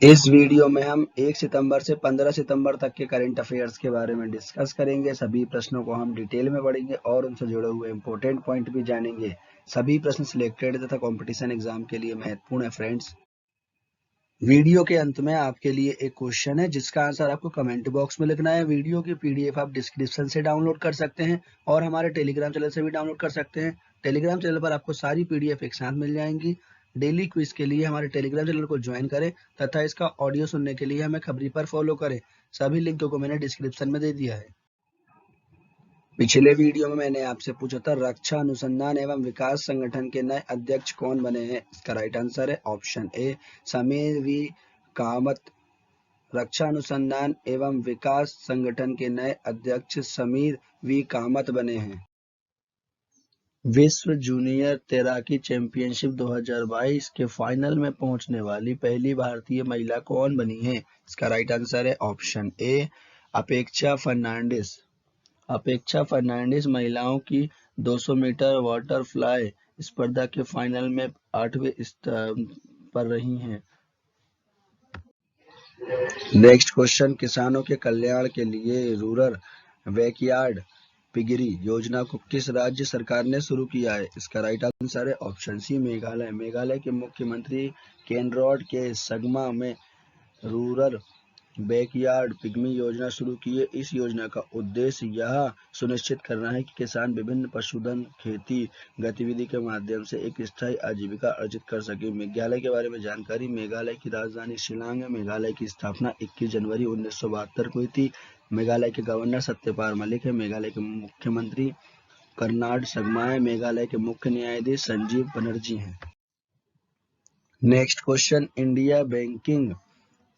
इस वीडियो में हम 1 सितंबर से 15 सितंबर तक के करंट अफेयर्स के बारे में डिस्कस करेंगे। सभी प्रश्नों को हम डिटेल में पढ़ेंगे और उनसे जुड़े हुए इंपॉर्टेंट पॉइंट भी जानेंगे। सभी प्रश्न सिलेक्टेड तथा कंपटीशन एग्जाम के लिए महत्वपूर्ण है फ्रेंड्स। वीडियो के अंत में आपके लिए एक क्वेश्चन है जिसका आंसर आपको कमेंट बॉक्स में लिखना है। वीडियो की पीडीएफ आप डिस्क्रिप्शन से डाउनलोड कर सकते हैं और हमारे टेलीग्राम चैनल से भी डाउनलोड कर सकते हैं। टेलीग्राम चैनल पर आपको सारी पीडीएफ एक साथ मिल जाएंगी। डेली क्विज के लिए हमारे टेलीग्राम चैनल को ज्वाइन करें तथा इसका ऑडियो सुनने के लिए हमें खबरी पर फॉलो करें। सभी लिंकों को मैंने डिस्क्रिप्शन में दे दिया है। पिछले वीडियो में मैंने आपसे पूछा था रक्षा अनुसंधान एवं विकास संगठन के नए अध्यक्ष कौन बने हैं। इसका राइट आंसर है option A Sameer V Kamat. रक्षा अनुसंधान एवं विकास संगठन के नए अध्यक्ष समीर वी कामत बने हैं। विश्व जूनियर तैराकी चैंपियनशिप 2022 के फाइनल में पहुंचने वाली पहली भारतीय महिला कौन बनी है। इसका राइट आंसर है ऑप्शन ए अपेक्षा फर्नांडिस। अपेक्षा फर्नांडिस महिलाओं की 200 मीटर बटरफ्लाई स्पर्धा के फाइनल में 8वें स्थान पर रही हैं। नेक्स्ट क्वेश्चन, किसानों के कल्याण के लिए रूरल बैकयार्ड पिगरी योजना को किस राज्य सरकार ने शुरू किया है। इसका राइट आंसर है ऑप्शन सी मेघालय। मेघालय के मुख्यमंत्री केनरॉड के सगमा में रूरल बैकयार्ड पिग्मी योजना शुरू की है। इस योजना का उद्देश्य यह सुनिश्चित करना है कि किसान विभिन्न पशुधन खेती गतिविधि के माध्यम से एक स्थायी आजीविका अर्जित कर सके। मेघालय के बारे में जानकारी, मेघालय की राजधानी शिलांग है। मेघालय की स्थापना 21 जनवरी 1972 को हुई थी। मेघालय के गवर्नर सत्यपाल मलिक है। मेघालय के मुख्यमंत्री कर्नाड सगमा है। मेघालय के मुख्य न्यायाधीश संजीव बनर्जी हैं। Next question, India banking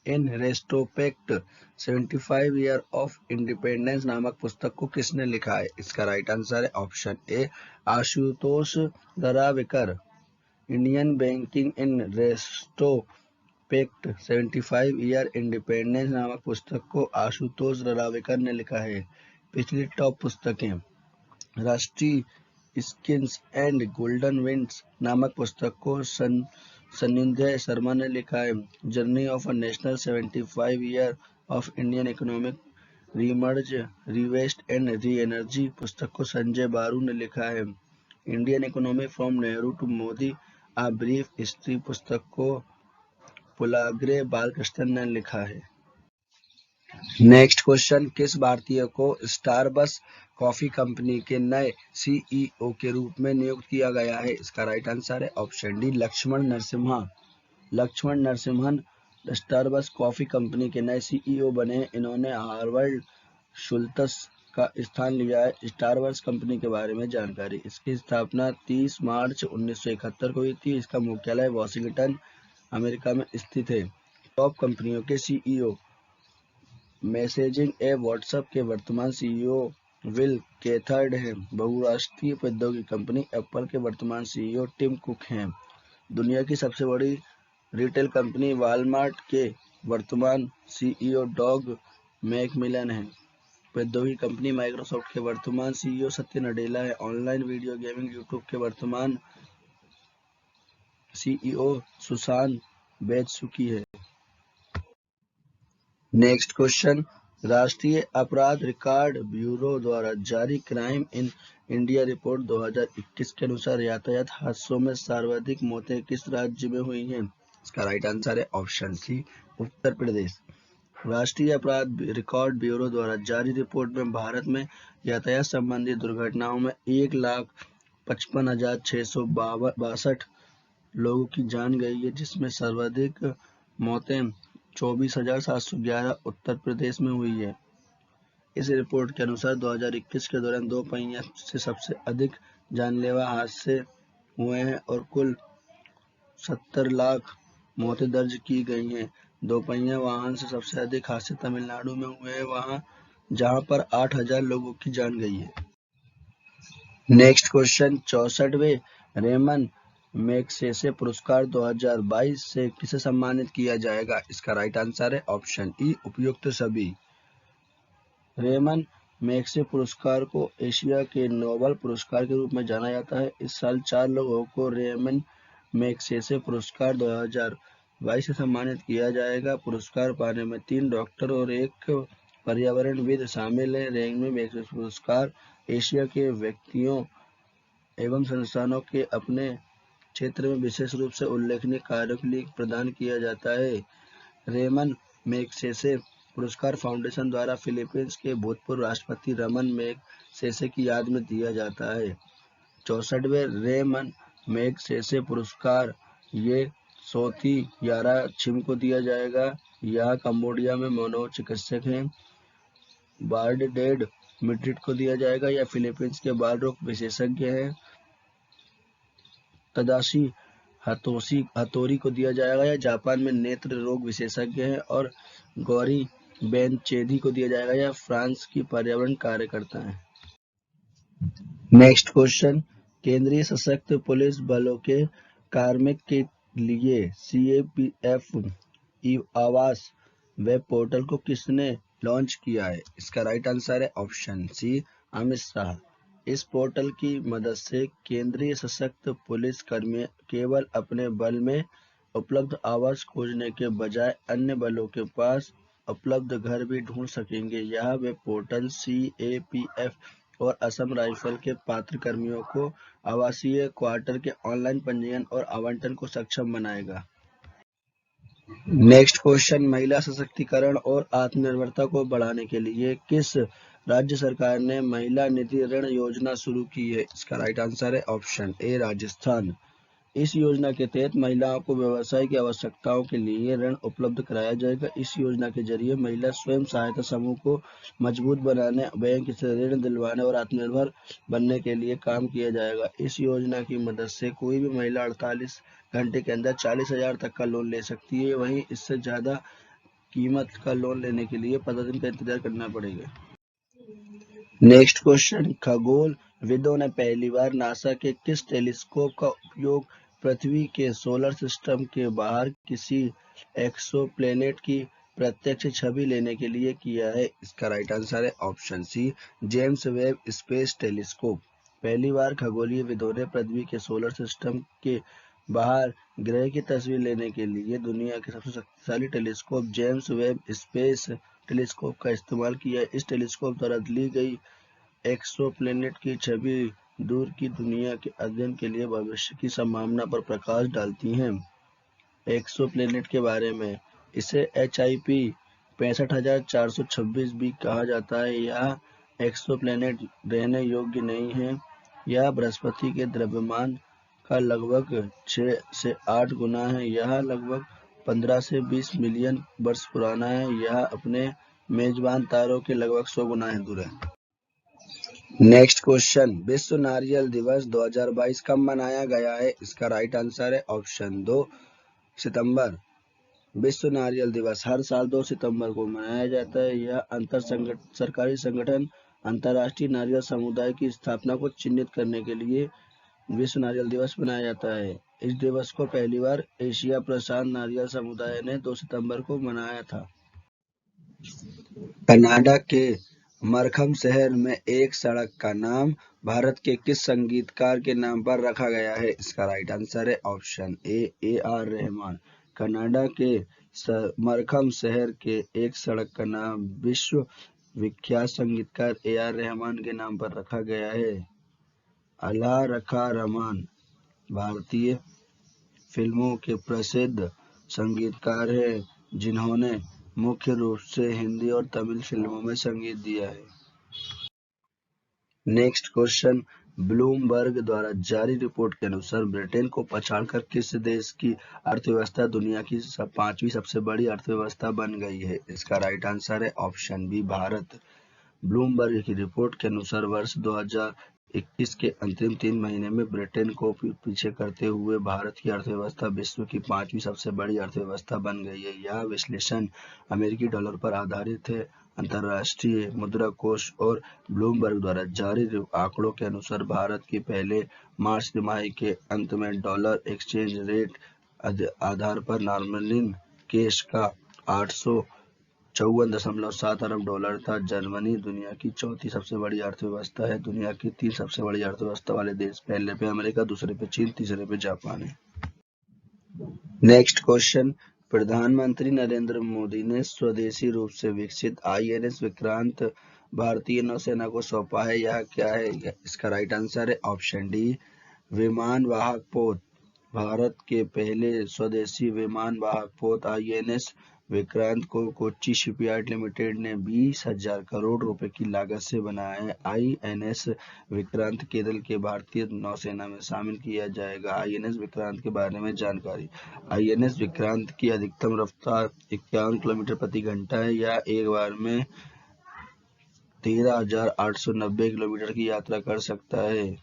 in retrospect 75 year of independence नामक पुस्तक को किसने लिखा है। इसका राइट आंसर है option A Ashutosh Daravekar. Indian banking in retrospect 75 year independence नामक पुस्तक को आशुतोष दरावेकर ने लिखा है। पिछली टॉप पुस्तकें, राष्ट्रीय स्किन्स एंड गोल्डन विंड्स नामक पुस्तक को सन्निध्य शर्मा ने लिखा है। Journey of a national 75 year of Indian economic remerge revest and re energy पुस्तक को संजय बारू ने लिखा है। Indian economy from Nehru to Modi a brief history पुस्तक को पुलाग्रे बालकृष्णन ने लिखा है। नेक्स्ट क्वेश्चन, किस भारतीय को स्टारबक्स कॉफी कंपनी के नए सीईओ के रूप में नियुक्त किया गया है। इसका राइट आंसर है option D Laxman Narasimha. Laxman Narasimhan Starbucks coffee company के नए सीईओ बने। इन्होंने हार्वर्ड शुल्त्स का स्थान लिया है। स्टारबक्स कंपनी के बारे में जानकारी, इसकी स्थापना 30 मार्च 1971 को हुई थी। इसका मुख्यालय वॉशिंगटन अमेरिका में स्थित है। टॉप कंपनियों के सीईओ, मैसेजिंग ऐप व्हाट्सएप के वर्तमान सीईओ विल कैथर्ड हैं। बहुराष्ट्रीय प्रौद्योगिकी कंपनी एप्पल के वर्तमान सीईओ टिम कुक हैं। दुनिया की सबसे बड़ी रिटेल कंपनी वॉलमार्ट के वर्तमान सीईओ डॉग मैकमिलन हैं। प्रौद्योगिकी कंपनी माइक्रोसॉफ्ट के वर्तमान सीईओ सत्य नडेला है। ऑनलाइन वीडियो गेमिंग यूट्यूब के वर्तमान सीईओ सुशांत बेचसुकी है। नेक्स्ट क्वेश्चन, राष्ट्रीय अपराध रिकॉर्ड ब्यूरो द्वारा जारी क्राइम इन इंडिया रिपोर्ट 2021 के अनुसार यातायात हादसों में सर्वाधिक मौतें किस राज्य में हुई हैं। इसका राइट आंसर है ऑप्शन सी उत्तर प्रदेश। राष्ट्रीय अपराध रिकॉर्ड ब्यूरो द्वारा जारी रिपोर्ट में भारत में यातायात संबंधी दुर्घटनाओं में 1,55,662 लोगों की जान गई है, जिसमें सर्वाधिक मौतें 24,711 उत्तर प्रदेश में हुई है। इस रिपोर्ट के अनुसार 2021 के दौरान दो पहिया से सबसे अधिक जानलेवा हादसे हुए हैं और कुल 70 लाख मौतें दर्ज की गई हैं। दो पहिया वाहन से सबसे अधिक हादसे तमिलनाडु में हुए हैं, जहां पर 8,000 लोगों की जान गई है। नेक्स्ट क्वेश्चन, 64वें रेमन मैगसेसे पुरस्कार 2022 से किसे सम्मानित किया जाएगा। इसका राइट आंसर है ऑप्शन ई उपयुक्त सभी। रेमन मैगसेसे पुरस्कार को एशिया के नोबेल पुरस्कार के रूप में जाना जाता है। इस साल 4 लोगों को रेमन मैगसेसे पुरस्कार 22 से सम्मानित किया जाएगा। पुरस्कार पाने में 3 डॉक्टर और 1 पर्यावरणविद शामिल है। रैंक में पुरस्कार एशिया के व्यक्तियों एवं संस्थानों के अपने क्षेत्र में विशेष रूप से उल्लेखनीय कार्यों के लिए प्रदान किया जाता है। रेमन मैग्सेसे पुरस्कार फाउंडेशन द्वारा फिलीपींस के भूतपूर्व राष्ट्रपति रमन मैग्सेसे की याद में दिया जाता है। 64वें रेमन मैग्सेसे पुरस्कार ये सोथी यारा छिम को दिया जाएगा। यह कंबोडिया में मनोचिकित्सक हैं। बार्डेड मिड्रिड को दिया जाएगा। यह फिलीपींस के बाल रोग विशेषज्ञ हैं। तदाशी हतोरी को दिया जाएगा। यह जापान में नेत्र रोग विशेषज्ञ हैं। और गौरी बेनचेदी को दिया जाएगा। यह फ्रांस की पर्यावरण कार्यकर्ता हैं। नेक्स्ट क्वेश्चन, केंद्रीय सशस्त्र पुलिस बलों के कार्मिक के लिए CAPF आवास वेब पोर्टल को किसने लॉन्च किया है? इसका राइट आंसर है ऑप्शन सी, अमित शाह। इस पोर्टल की मदद से केंद्रीय सशस्त्र पुलिस कर्मी केवल अपने बल में उपलब्ध आवास खोजने के बजाय अन्य बलों के पास उपलब्ध घर भी ढूंढ सकेंगे। यह वेब पोर्टल CAPF और असम राइफल के पात्र कर्मियों को आवासीय क्वार्टर के ऑनलाइन पंजीयन और आवंटन को सक्षम बनाएगा। नेक्स्ट क्वेश्चन, महिला सशक्तिकरण और आत्मनिर्भरता को बढ़ाने के लिए किस राज्य सरकार ने महिला निधि ऋण योजना शुरू की है? इसका राइट आंसर है ऑप्शन ए, राजस्थान। इस योजना के तहत महिलाओं को व्यवसाय की आवश्यकताओं के लिए ऋण उपलब्ध कराया जाएगा। इस योजना के जरिए महिला स्वयं सहायता समूह को मजबूत बनाने, बैंक से ऋण दिलवाने और आत्मनिर्भर बनने के लिए काम किया जाएगा। इस योजना की मदद से कोई भी महिला 48 घंटे के अंदर 40,000 तक का लोन ले सकती है। वहीं इससे ज्यादा कीमत का लोन लेने के लिए 15 दिन का इंतजार करना पड़ेगा। नेक्स्ट क्वेश्चन, खगोल विदों ने पहली बार नासा के किस टेलीस्कोप का उपयोग पृथ्वी के सोलर सिस्टम के बाहर किसी एक्सोप्लैनेट की प्रत्यक्ष छवि लेने के लिए किया है? इसका राइट आंसर है option C, James Webb space telescope. पहली बार खगोलीय विदों ने पृथ्वी के सोलर सिस्टम के बाहर ग्रह की तस्वीर लेने के लिए दुनिया के सबसे शक्तिशाली telescope James Webb space telescope का इस्तेमाल किया। इस टेलीस्कोप द्वारा ली गई एक्सोप्लैनेट की छवि दूर की दुनिया के अध्ययन के लिए भविष्य की संभावना पर प्रकाश डालती हैं। एक्सोप्लैनेट के बारे में इसे HIP 65,426 भी कहा जाता है। यह एक्सोप्लैनेट रहने योग्य नहीं है। यह बृहस्पति के द्रव्यमान का लगभग 6 से 8 गुना है। यह लगभग 15 से 20 मिलियन वर्ष पुराना है। यह अपने मेजबान तारों के लगभग 100 गुना दूर है। नेक्स्ट क्वेश्चन, विश्व नारियल दिवस 2022 कब मनाया गया है? इसका राइट आंसर है ऑप्शन 2, सितंबर। विश्व नारियल दिवस हर साल 2 सितंबर को मनाया जाता है। यह सरकारी संगठन अंतर्राष्ट्रीय नारियल समुदाय की स्थापना को चिन्हित करने के लिए विश्व नारियल दिवस मनाया जाता है। इस दिवस को पहली बार एशिया प्रशांत नारियल समुदाय ने 2 सितंबर को मनाया था। कनाडा के मरखम शहर में एक सड़क का नाम भारत के किस संगीतकार के नाम पर रखा गया है? इसका राइट आंसर है ऑप्शन ए, AR रहमान। कनाडा के मरखम शहर के एक सड़क का नाम विश्व विख्यात संगीतकार AR रहमान के नाम पर रखा गया है। अल्लाह रखा रहमान भारतीय फिल्मों के प्रसिद्ध संगीतकार हैं, जिन्होंने मुख्य रूप से हिंदी और तमिल फिल्मों में संगीत दिया है। नेक्स्ट क्वेश्चन, ब्लूमबर्ग द्वारा जारी रिपोर्ट के अनुसार ब्रिटेन को पछाड़कर किस देश की अर्थव्यवस्था दुनिया की 5वीं सबसे बड़ी अर्थव्यवस्था बन गई है? इसका राइट आंसर है ऑप्शन बी, भारत। ब्लूमबर्ग की रिपोर्ट के अनुसार वर्ष 2021 के अंतिम 3 महीने में ब्रिटेन को पीछे करते हुए भारत की अर्थव्यवस्था विश्व की 5वीं सबसे बड़ी अर्थव्यवस्था बन गई है। यह विश्लेषण अमेरिकी डॉलर पर आधारित है। अंतर्राष्ट्रीय मुद्रा कोष और ब्लूमबर्ग द्वारा जारी आंकड़ों के अनुसार भारत की पहले मार्च तिमाही के अंत में डॉलर एक्सचेंज रेट आधार पर नॉमिनल कैश का 854.7 अरब डॉलर था। जर्मनी दुनिया की चौथी सबसे बड़ी अर्थव्यवस्था है। दुनिया की 3 सबसे बड़ी अर्थव्यवस्था वाले देश, पहले पे अमेरिका, दूसरे पे चीन, तीसरे पे जापान है। नेक्स्ट क्वेश्चन, प्रधानमंत्री नरेंद्र मोदी ने स्वदेशी रूप से विकसित आईएनएस विक्रांत भारतीय नौसेना को सौंपा है, यह क्या है? इसका राइट आंसर है ऑप्शन डी, विमान वाहक पोत। भारत के पहले स्वदेशी विमान वाहक पोत आईएनएस विक्रांत को कोच्चि शिपयार्ड लिमिटेड ने 20,000 करोड़ रुपए की लागत से बनाया है। आईएनएस विक्रांत केरल के भारतीय नौसेना में शामिल किया जाएगा। आईएनएस विक्रांत के बारे में जानकारी। आईएनएस विक्रांत की अधिकतम रफ्तार 51 किलोमीटर प्रति घंटा है। यह एक बार में 13,890 किलोमीटर की यात्रा कर सकता है।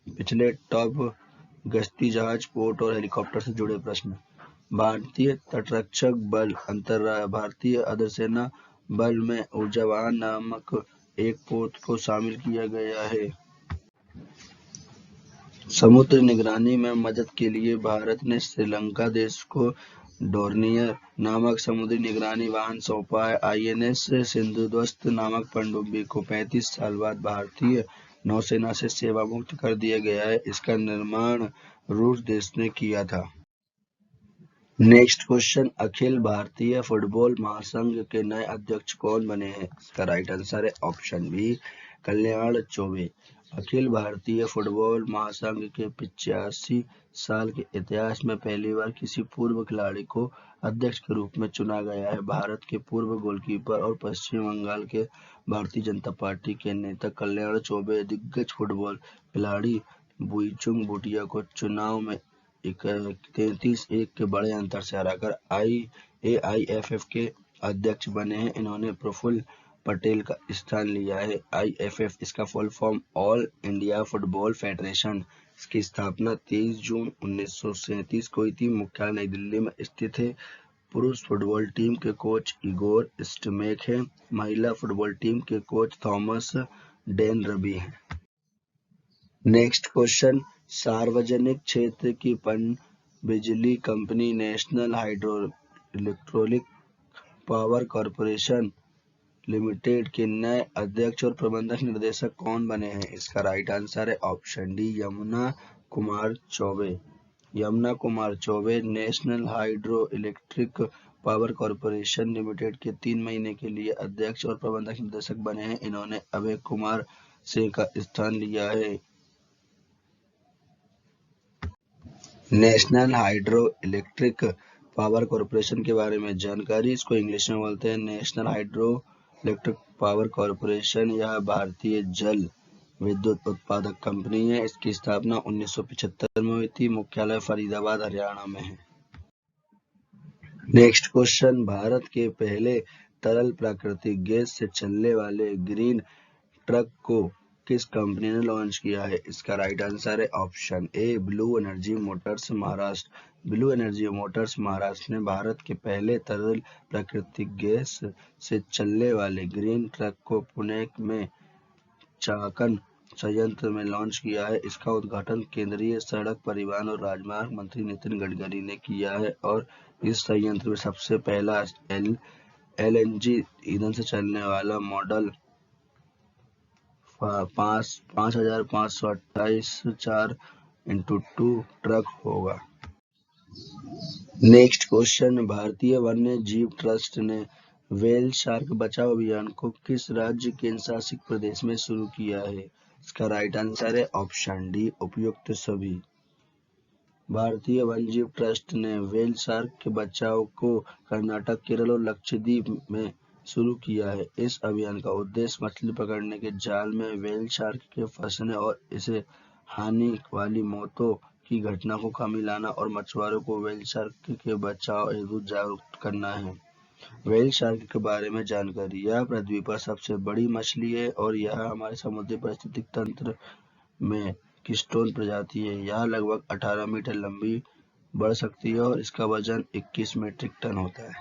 पिछले टॉप गश्ती जहाज, पोर्ट और हेलीकॉप्टर से जुड़े प्रश्न। भारतीय तटरक्षक बल भारतीय अर्धसेना बल में ऊर्जावान नामक एक पोत को शामिल किया गया है। समुद्र निगरानी में मदद के लिए भारत ने श्रीलंका देश को डोर्नियर नामक समुद्री निगरानी वाहन सौंपा है। आईएनएस सिंधुध्वस्त नामक पनडुब्बी को 35 साल बाद भारतीय नौसेना से सेवा मुक्त कर दिया गया है। इसका निर्माण रूस देश ने किया था। Next question, Akhil Bharatiya football महासंघ के नए अध्यक्ष कौन बने हैं? इसका राइट आंसर है ऑप्शन बी, कल्याण चौबे। अखिल भारतीय फुटबॉल महासंघ के 85 साल के इतिहास में पहली बार किसी पूर्व खिलाड़ी को अध्यक्ष के रूप में चुना गया है। भारत के पूर्व गोलकीपर और पश्चिम बंगाल के भारतीय जनता पार्टी के नेता कल्याण चौबे दिग्गज फुटबॉल खिलाड़ी बुईचुंग भूटिया को चुनाव में 33-1 के बड़े अंतर से हराकर एआईएफएफ के अध्यक्ष बने हैं। इन्होंने प्रफुल्ल पटेल का स्थान लिया है। आईएफएफ इसका full form all India football federation. इसकी स्थापना 23 जून 1937 को हुई थी। मुख्यालय नई दिल्ली में स्थित है। पुरुष फुटबॉल टीम के कोच इगोर स्टिमेक हैं। महिला फुटबॉल टीम के कोच थॉमस डेन रबी हैं। नेक्स्ट क्वेश्चन, सार्वजनिक क्षेत्र की पनबिजली company national hydro electric power corporation limited के नए अध्यक्ष और प्रबंधक निर्देशक कौन बने हैं? इसका राइट आंसर है option D, Yamuna Kumar Choubey. Yamuna Kumar Choubey national hydro electric power corporation limited के 3 महीने के लिए अध्यक्ष और प्रबंधक निर्देशक बने हैं। इन्होंने अभय कुमार सिंह का स्थान लिया है। National hydro electric power corporation के बारे में जानकारी। इसको इंग्लिश में बोलते हैं national hydro electric power corporation. यह भारतीय जल विद्युत उत्पादक कंपनी है। इसकी स्थापना 1975 में हुई थी। मुख्यालय फरीदाबाद हरियाणा में है। नेक्स्ट क्वेश्चन, भारत के पहले तरल प्राकृतिक गैस से चलने वाले ग्रीन ट्रक को किस कंपनी ने लॉन्च किया है? इसका राइट आंसर है ऑप्शन ए, blue energy Motors Maharashtra. Blue energy Motors Maharashtra ने भारत के पहले तरल प्राकृतिक गैस से चलने वाले ग्रीन ट्रक को पुणे में चाकन संयंत्र में लॉन्च किया है। इसका उद्घाटन केंद्रीय सड़क परिवहन और राजमार्ग मंत्री नितिन गडकरी ने किया है और इस संयंत्र में सबसे पहला एलएनजी ईंधन से चलने वाला मॉडल 5528 4x2 ट्रक होगा। नेक्स्ट क्वेश्चन, भारतीय वन्य जीव ट्रस्ट ने व्हेल शार्क बचाओ अभियान को किस राज्य केंद्र शासित प्रदेश में शुरू किया है? इसका राइट आंसर है ऑप्शन डी, उपयुक्त सभी। भारतीय वन्यजीव ट्रस्ट ने व्हेल शार्क के बचाव को कर्नाटक, केरल और लक्षद्वीप में शुरू किया है। इस अभियान का उद्देश्य मछली पकड़ने के जाल में व्हेल शार्क के फंसने और इसे हानि वाली मौतों की घटना को कमी लाना और मछुआरों को व्हेल शार्क के बचाव हेतु जागरूक करना है। व्हेल शार्क के बारे में जानकारी। यह पृथ्वी पर सबसे बड़ी मछली है और यह हमारे समुद्री पारिस्थितिक तंत्र में कीस्टोन प्रजाति है। यह लगभग 18 मीटर लंबी बढ़ सकती है और इसका वजन 21 मीट्रिक टन होता है।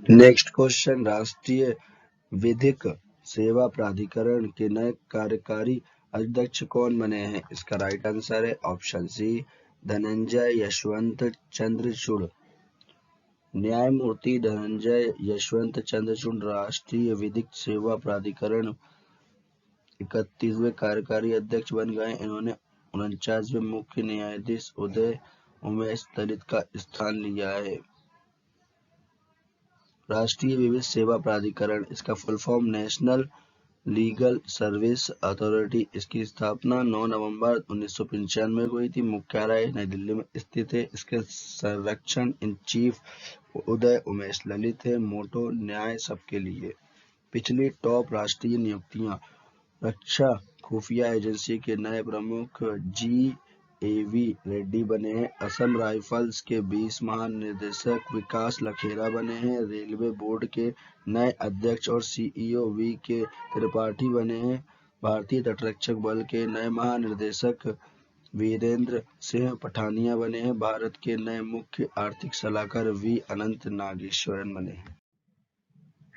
नेक्स्ट क्वेश्चन, राष्ट्रीय विधिक सेवा प्राधिकरण के नए कार्यकारी अध्यक्ष कौन बने हैं? इसका राइट आंसर है ऑप्शन सी, धनंजय यशवंत चंद्रचूड़। न्यायमूर्ति धनंजय यशवंत चंद्रचूड़ राष्ट्रीय विधिक सेवा प्राधिकरण 31वें कार्यकारी अध्यक्ष बन गए। इन्होंने 49वें मुख्य न्यायाधीश उदय उमेश दलित का स्थान लिया है। राष्ट्रीय विधिक सेवा प्राधिकरण, इसका full form national legal service authority. इसकी स्थापना 9 नवंबर 1995 में हुई थी। मुख्यालय नई दिल्ली में स्थित है। इसके संरक्षण इन चीफ उदय उमेश ललित है। मोटो न्याय सबके लिए। पिछली टॉप राष्ट्रीय नियुक्तियां। रक्षा खुफिया एजेंसी के नए प्रमुख जी.ए.वी. रेड्डी बने हैं। असम राइफल्स के 20 महानिदेशक विकास लखेरा बने हैं। रेलवे बोर्ड के नए अध्यक्ष और सीईओ वी.के. त्रिपाठी बने हैं। भारतीय तटरक्षक बल के नए महानिदेशक वीरेंद्र सिंह पठानिया बने हैं। भारत के नए मुख्य आर्थिक सलाहकार वी. अनंत नागेश्वरन बने हैं।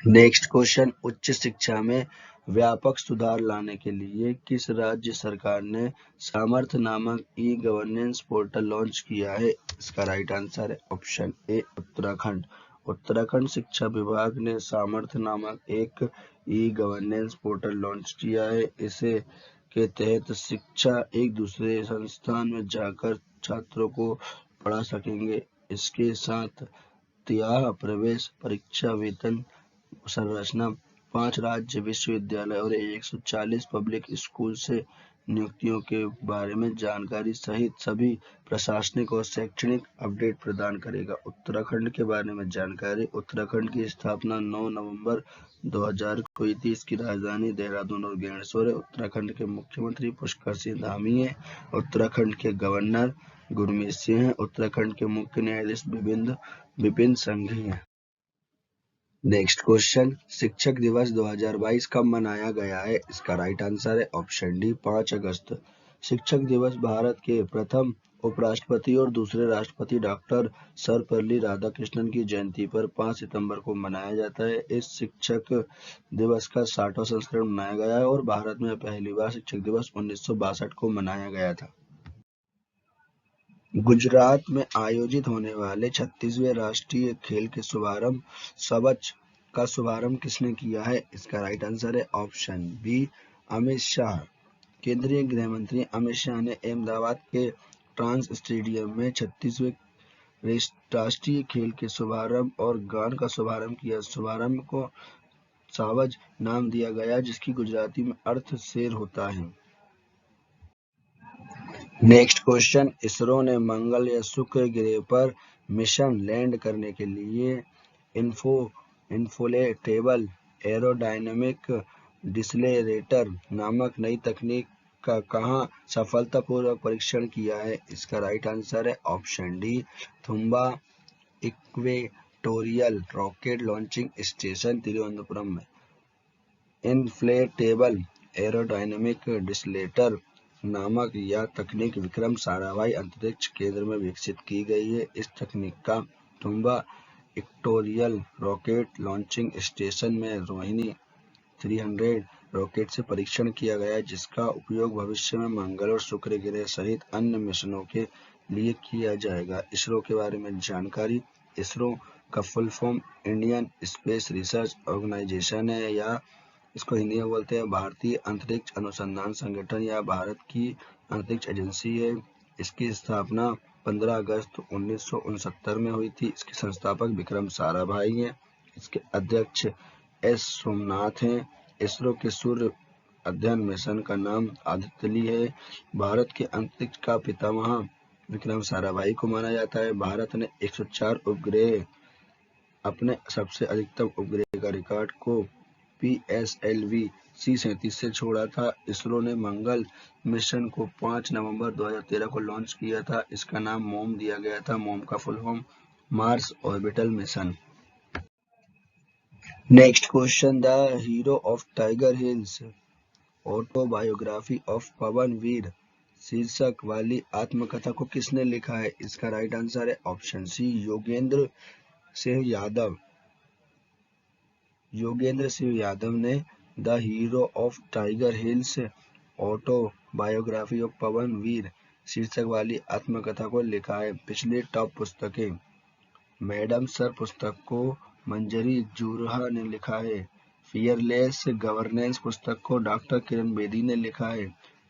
नेक्स्ट क्वेश्चन, उच्च शिक्षा में व्यापक सुधार लाने के लिए किस राज्य सरकार ने सामर्थ्य नामक ई गवर्नेंस पोर्टल लॉन्च किया है? इसका राइट आंसर है ऑप्शन ए उत्तराखंड। उत्तराखंड शिक्षा विभाग ने सामर्थ्य नामक एक ई गवर्नेंस पोर्टल लॉन्च किया है। इसे के तहत शिक्षा एक दूसरे संस्थान में जाकर छात्रों को पढ़ा सकेंगे। इसके साथ त्याह प्रवेश परीक्षा वेतन संरचना 5 राज्य विश्वविद्यालय और 140 पब्लिक स्कूल से नियुक्तियों के बारे में जानकारी सहित सभी प्रशासनिक और शैक्षणिक अपडेट प्रदान करेगा। उत्तराखंड के बारे में जानकारी। उत्तराखंड की स्थापना 9 नवंबर 2000 को हुई थी। इसकी राजधानी देहरादून और ज्ञानेश्वर है। उत्तराखंड के मुख्यमंत्री पुष्कर सिंह धामी है। उत्तराखंड के गवर्नर गुरमीत सिंह है। उत्तराखंड के मुख्य न्यायाधीश विपिन संघी है। नेक्स्ट क्वेश्चन, शिक्षक दिवस 2022 कब मनाया गया है? इसका राइट आंसर है ऑप्शन डी 5 अगस्त। शिक्षक दिवस भारत के प्रथम उपराष्ट्रपति और दूसरे राष्ट्रपति डॉक्टर सर्वपल्ली राधाकृष्णन की जयंती पर 5 सितंबर को मनाया जाता है। इस शिक्षक दिवस का 60वां संस्करण मनाया गया है और भारत में पहली बार शिक्षक दिवस 1962 को मनाया गया था। गुजरात में आयोजित होने वाले 36वें राष्ट्रीय खेल के शुभारंभ स्वच्छ का शुभारंभ किसने किया है? इसका राइट आंसर है ऑप्शन बी अमित शाह। केंद्रीय गृह मंत्री अमित शाह ने अहमदाबाद के ट्रांस स्टेडियम में 36वें राष्ट्रीय खेल के शुभारंभ और गान का शुभारंभ किया। शुभारंभ को सावज नाम दिया गया, जिसकी गुजराती में अर्थ शेर होता है। नेक्स्ट क्वेश्चन, इसरो ने मंगल या शुक्र ग्रह पर मिशन लैंड करने के लिए इन्फ्लेटेबल एरोडायनेमिक डिसलेरेटर नामक नई तकनीक का कहाँ सफलतापूर्वक परीक्षण किया है? इसका राइट आंसर है option D Thumba equatorial rocket launching station Thiruvananthapuram में। इन्फ्लेटेबल एरोडायनेमिक डिसलेरेटर नामक यह तकनीक विक्रम साराभाई अंतरिक्ष केंद्र में विकसित की गई है। इस तकनीक का Thumba equatorial rocket launching station में रोहिणी 300 रॉकेट से परीक्षण किया गया, जिसका उपयोग भविष्य में मंगल और शुक्र ग्रह सहित अन्य मिशनों के लिए किया जाएगा। इसरो के बारे में जानकारी। इसरो का full form Indian Space Research Organisation है, या इसको हिंदी में बोलते हैं भारतीय अंतरिक्ष अनुसंधान संगठन या भारत की अंतरिक्ष एजेंसी है। इसकी स्थापना 15 अगस्त 1969 में हुई थी। इसके संस्थापक विक्रम साराभाई हैं। इसके अध्यक्ष एस सोमनाथ हैं। इसरो के सूर्य अध्ययन मिशन का नाम आदित्यली है। भारत के अंतरिक्ष का पितामह विक्रम साराभाई को माना जाता है। भारत ने 104 उपग्रह अपने सबसे अधिकतम उपग्रह का रिकॉर्ड को PSLV C-37 से छोड़ा था। इसरो ने मंगल मिशन को 5 नवंबर 2013 को लॉन्च किया था। इसका नाम मोम दिया गया था। मोम का full form Mars orbital mission. Next question, the hero of Tiger Hills autobiography of Pawan Veer शीर्षक वाली आत्मकथा को किसने लिखा है? इसका राइट आंसर है ऑप्शन सी योगेंद्र सिंह यादव। योगेंद्र सिंह यादव ने the hero of Tiger Hills autobiography of Pawan Veer शीर्षक वाली आत्मकथा को लिखा है। पिछली टॉप पुस्तकें। मैडम सर पुस्तक को मंजरी जुरहा ने लिखा है। फियरलेस गवर्नेंस पुस्तक को डॉक्टर किरण बेदी ने लिखा है।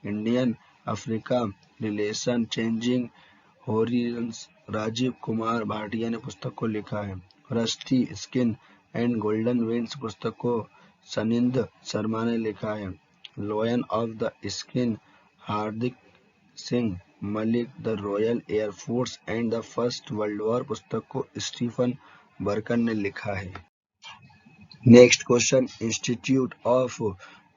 Indian Africa relation changing horizons Rajiv Kumar Bhatia ने पुस्तक को लिखा है। Rusty skin and golden winds पुस्तक को सनिंद शर्मा ने लिखा है। Lion of the skin Hardik Singh Malik the royal air force and the first world war पुस्तक को स्टीफन बर्कन ने लिखा है। Next question, institute of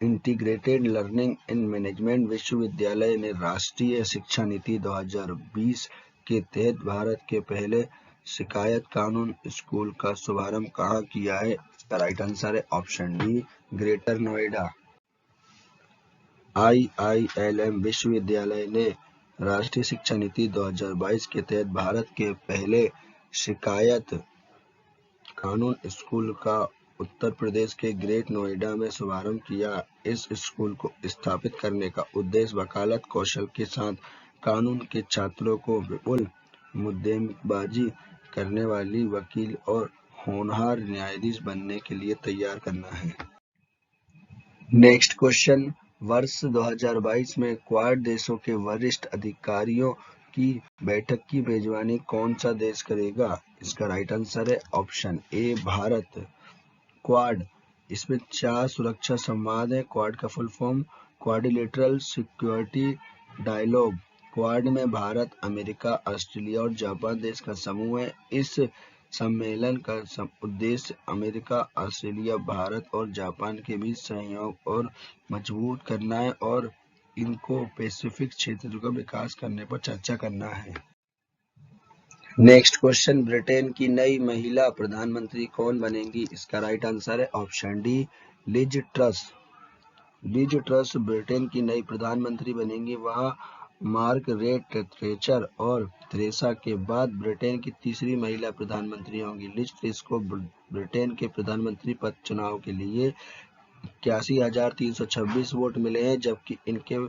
integrated learning and management विश्वविद्यालय ने राष्ट्रीय शिक्षा नीति 2020 के तहत भारत के पहले शिकायत कानून स्कूल का शुभारंभ कहाँ किया है? इसका राइट आंसर है option D, greater Noida. IILM विश्वविद्यालय ने राष्ट्रीय शिक्षा नीति 2022 के तहत भारत के पहले शिकायत कानून स्कूल का उत्तर प्रदेश के ग्रेट नोएडा में शुभारंभ किया। इस स्कूल को स्थापित करने का उद्देश्य वकालत कौशल के साथ कानून के छात्रों को विपुल मुद्देबाजी करने वाली वकील और होनहार न्यायाधीश बनने के लिए तैयार करना है। नेक्स्ट क्वेश्चन, वर्ष 2022 में क्वाड देशों के वरिष्ठ अधिकारियों की बैठक की मेजबानी कौन सा देश करेगा? इसका राइट आंसर है ऑप्शन ए, भारत। क्वाड, इसमें 4 सुरक्षा संवाद है। क्वाड का full form quadrilateral security dialogue. Quad में भारत, अमेरिका, ऑस्ट्रेलिया और जापान देश का समूह है। इस सम्मेलन का उद्देश्य अमेरिका, ऑस्ट्रेलिया, भारत और जापान के बीच सहयोग और मजबूत करना है और इनको पैसिफिक क्षेत्र का विकास करने पर चर्चा करना है। नेक्स्ट क्वेश्चन, ब्रिटेन की नई महिला प्रधानमंत्री कौन बनेंगी? इसका राइट आंसर है option D, Liz Truss. Liz Truss Britain की नई प्रधानमंत्री बनेंगी। वह मार्गरेट थैचर और थेरेसा के बाद ब्रिटेन की तीसरी महिला प्रधानमंत्री होंगी। लिज ट्रस को ब्रिटेन के प्रधानमंत्री पद चुनाव के लिए 81,326 वोट मिले हैं, जबकि इनके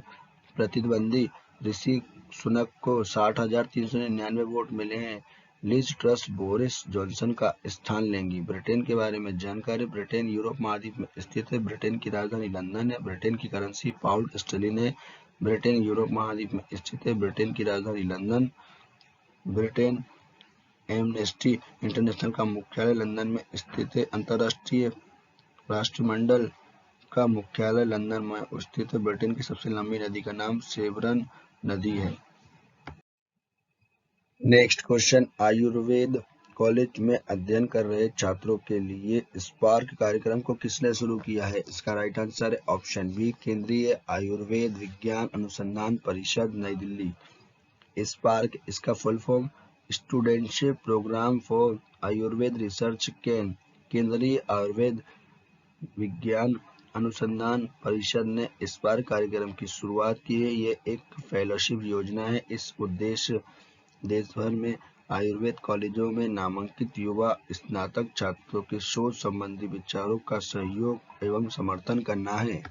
प्रतिद्वंदी ऋषि सुनक को 60,399 वोट मिले हैं। लिज ट्रस बोरिस जॉनसन का स्थान लेंगी। ब्रिटेन के बारे में जानकारी, ब्रिटेन यूरोप महाद्वीप में स्थित है। ब्रिटेन की राजधानी लंदन है। ब्रिटेन की करेंसी पाउंड स्टर्लिंग है। ब्रिटेन यूरोप महाद्वीप में स्थित है। ब्रिटेन की राजधानी लंदन। ब्रिटेन एमनेस्टी इंटरनेशनल का मुख्यालय लंदन में स्थित है। अंतर्राष्ट्रीय राष्ट्रमंडल का मुख्यालय लंदन में स्थित है। ब्रिटेन की सबसे लंबी नदी का नाम सेवरन नदी है। नेक्स्ट क्वेश्चन, आयुर्वेद कॉलेज में अध्ययन कर रहे छात्रों के लिए स्पार्क कार्यक्रम को किसने शुरू किया है? इसका राइट आंसर है option B, Kendriya Ayurveda Vigyan Anusandhan Parishad, Nai Delhi. SPARK, इसका full form studentship program for Ayurveda research Kendriya Ayurveda Vigyan Anusandhan परिषद ने स्पार्क कार्यक्रम की शुरुआत की है। ये एक फेलोशिप योजना है। इस उद्देश्य देश भर में आयुर्वेद कॉलेजों में नामांकित युवा स्नातक छात्रों के शोध संबंधी विचारों का सहयोग एवं समर्थन करना है।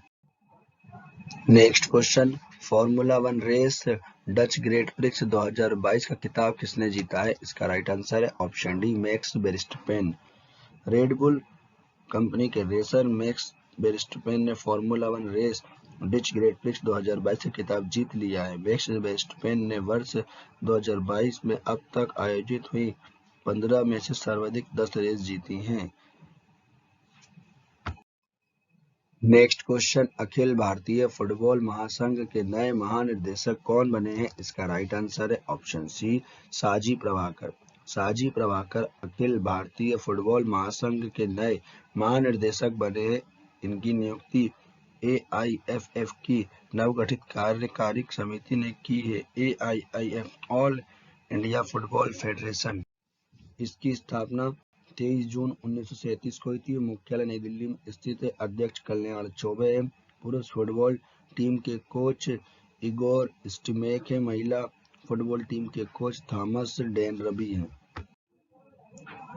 Next question, formula 1 race Dutch Grand Prix 2022 का खिताब किसने जीता है? इसका राइट आंसर है option D, Max Verstappen. Red Bull company के रेसर मैक्स वेरस्टैपेन ने formula 1 race Dutch Grand Prix 2022 का खिताब जीत लिया है। मैक्स वेरस्टैपेन ने वर्ष 2022 में अब तक आयोजित हुई 15 में से सर्वाधिक 10 रेस जीती हैं। Next question, Akhil Bharatiya football महासंघ के नए महानिदेशक कौन बने हैं? इसका राइट आंसर है ऑप्शन सी, साजी प्रभाकर। साजी प्रभाकर अखिल भारतीय फुटबॉल महासंघ के नए महानिदेशक बने हैं। इनकी नियुक्ति AIFF की नवगठित कार्यकारी समिति ने की है। AIIF, all India football federation. इसकी स्थापना 23 जून 1937 को हुई थी। मुख्यालय नई दिल्ली में स्थित है। अध्यक्ष कल्याण चौबे है। पुरुष फुटबॉल टीम के कोच इगोर स्टिमेक है। महिला फुटबॉल टीम के कोच थॉमस डेन रबी हैं।